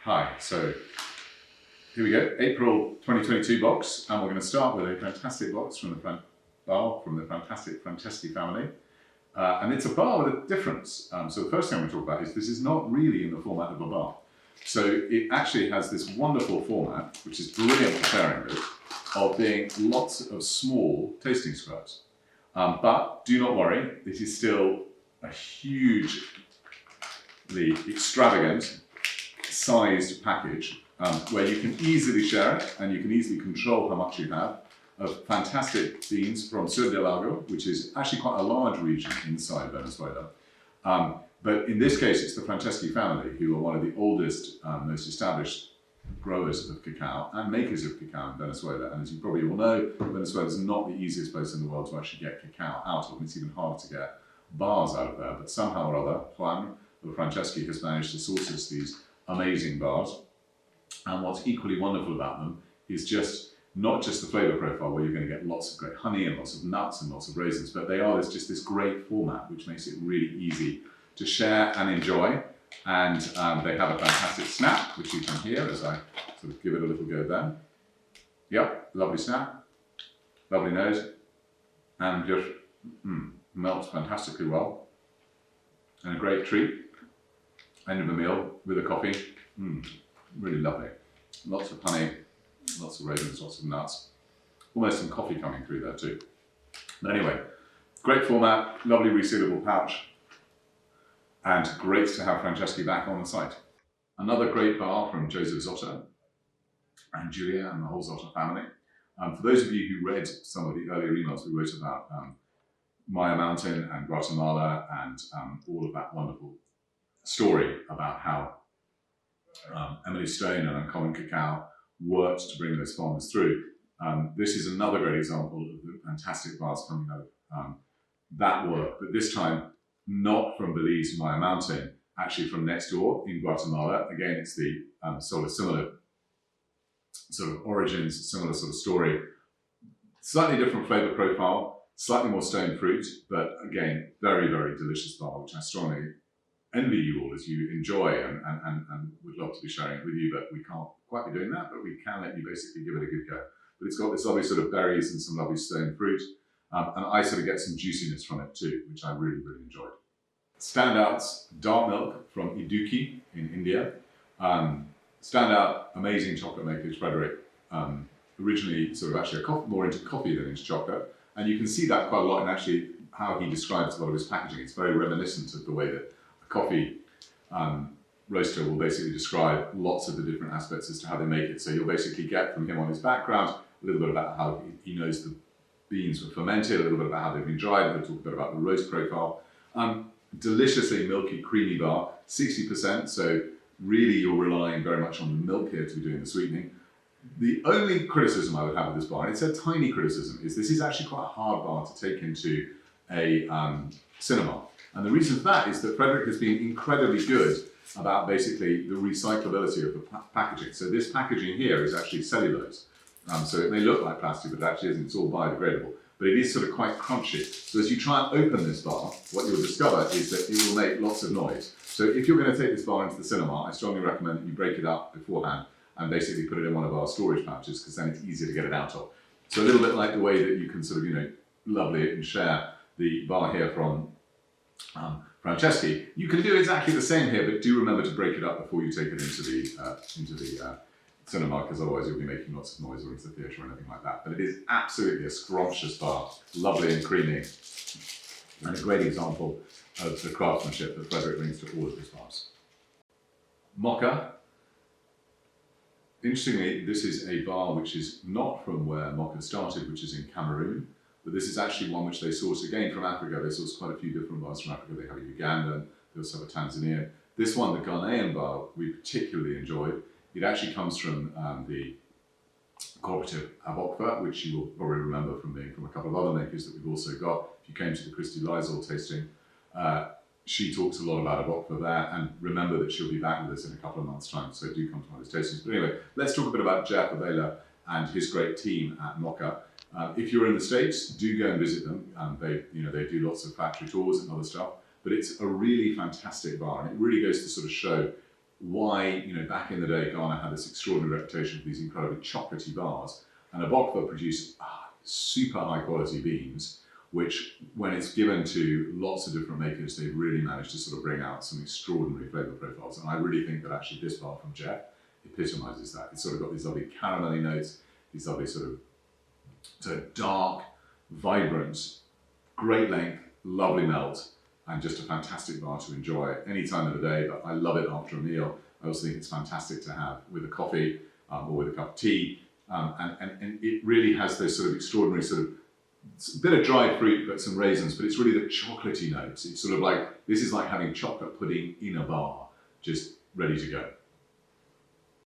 Hi, so here we go, April 2022 box, and we're going to start with a fantastic box from the bar from the fantastic Franceschi family. And it's a bar with a difference. So the first thing I'm going to talk about is this is not really in the format of a bar. So it actually has this wonderful format, which is brilliant for sharing with, of being lots of small tasting squares. But do not worry, this is still a hugely extravagant sized package where you can easily share it and you can easily control how much you have of fantastic beans from Largo, which is actually quite a large region inside Venezuela. But in this case, it's the Franceschi family who are one of the oldest, most established growers of cacao and makers of cacao in Venezuela. And as you probably all know, Venezuela is not the easiest place in the world to actually get cacao out of. It's even harder to get bars out of there. But somehow or other, Juan, the Franceschi, has managed to source us these amazing bars. And what's equally wonderful about them is not just the flavor profile where you're going to get lots of great honey and lots of nuts and lots of raisins, but they are just this great format which makes it really easy to share and enjoy. And they have a fantastic snap, which you can hear as I sort of give it a little go there. Yep, lovely snap, lovely nose, and just melts fantastically well. And a great treat, end of a meal with a coffee, really lovely. Lots of honey, lots of raisins, lots of nuts, almost some coffee coming through there too. But anyway, great format, lovely resealable pouch, and great to have Franceschi back on the site. Another great bar from Joseph Zotter and Julia and the whole Zotter family. For those of you who read some of the earlier emails we wrote about Maya Mountain and Guatemala and all of that wonderful story about how Emily Stone and Uncommon Cacao worked to bring those farmers through. This is another great example of the fantastic bars coming out of that work, but this time not from Belize Maya Mountain, actually from next door in Guatemala. Again, it's the sort of similar sort of origins, similar sort of story. Slightly different flavor profile, slightly more stone fruit, but again, very, very delicious bar, which I strongly envy you all as you enjoy and would love to be sharing it with you, but we can't quite be doing that, but we can let you basically give it a good go. But it's got this lovely sort of berries and some lovely stone fruit, and I sort of get some juiciness from it too, which I really, really enjoyed. Standout's dark milk from Idukki in India. Standout, amazing chocolate makers, Frederick, originally sort of actually more into coffee than into chocolate, and you can see that quite a lot in actually how he describes a lot of his packaging. It's very reminiscent of the way that a coffee roaster will basically describe lots of the different aspects as to how they make it. So you'll basically get from him on his background a little bit about how he knows the beans were fermented, a little bit about how they've been dried, we'll talk a bit about the roast profile. Deliciously milky, creamy bar, 60%, so really you're relying very much on the milk here to be doing the sweetening. The only criticism I would have of this bar, and it's a tiny criticism, is this is actually quite a hard bar to take into a cinema. And the reason for that is that Frederick has been incredibly good about basically the recyclability of the packaging. So this packaging here is actually cellulose. So it may look like plastic, but it actually isn't. It's all biodegradable. But it is sort of quite crunchy. So as you try and open this bar, what you'll discover is that it will make lots of noise. So if you're going to take this bar into the cinema, I strongly recommend that you break it up beforehand and basically put it in one of our storage pouches, because then it's easier to get it out of. So a little bit like the way that you can sort of, lovely it and share the bar here from Franceschi. You can do exactly the same here, but do remember to break it up before you take it into the cinema, because otherwise you'll be making lots of noise or into the theatre or anything like that. But it is absolutely a scrumptious bar, lovely and creamy, and a great example of the craftsmanship that Frederick brings to all of his bars. Moka. Interestingly, this is a bar which is not from where Moka started, which is in Cameroon, but this is actually one which they source again from Africa. They source quite a few different bars from Africa. They have a Ugandan, they also have a Tanzanian. This one, the Ghanaian bar, we particularly enjoyed. It actually comes from the cooperative ABOCFA, which you will probably remember from a couple of other makers that we've also got. If you came to the Christy Lysol tasting, she talks a lot about ABOCFA there, and remember that she'll be back with us in a couple of months' time, so do come to one of those tastings. But anyway, let's talk a bit about Jeff Abela and his great team at Moka. If you're in the States, do go and visit them. They do lots of factory tours and other stuff, but it's a really fantastic bar, and it really goes to sort of show why, you know, back in the day, Ghana had this extraordinary reputation for these incredibly chocolatey bars, and ABOCFA produced super high quality beans, which when it's given to lots of different makers, they've really managed to sort of bring out some extraordinary flavor profiles. And I really think that actually this bar from Jeff epitomizes that. It's sort of got these lovely caramelly notes, these lovely sort of dark, vibrant, great length, lovely melt, and just a fantastic bar to enjoy any time of the day. But I love it after a meal. I also think it's fantastic to have with a coffee or with a cup of tea. And it really has those sort of extraordinary sort of bit of dried fruit, but some raisins, but it's really the chocolatey notes. It's sort of like, this is like having chocolate pudding in a bar, just ready to go.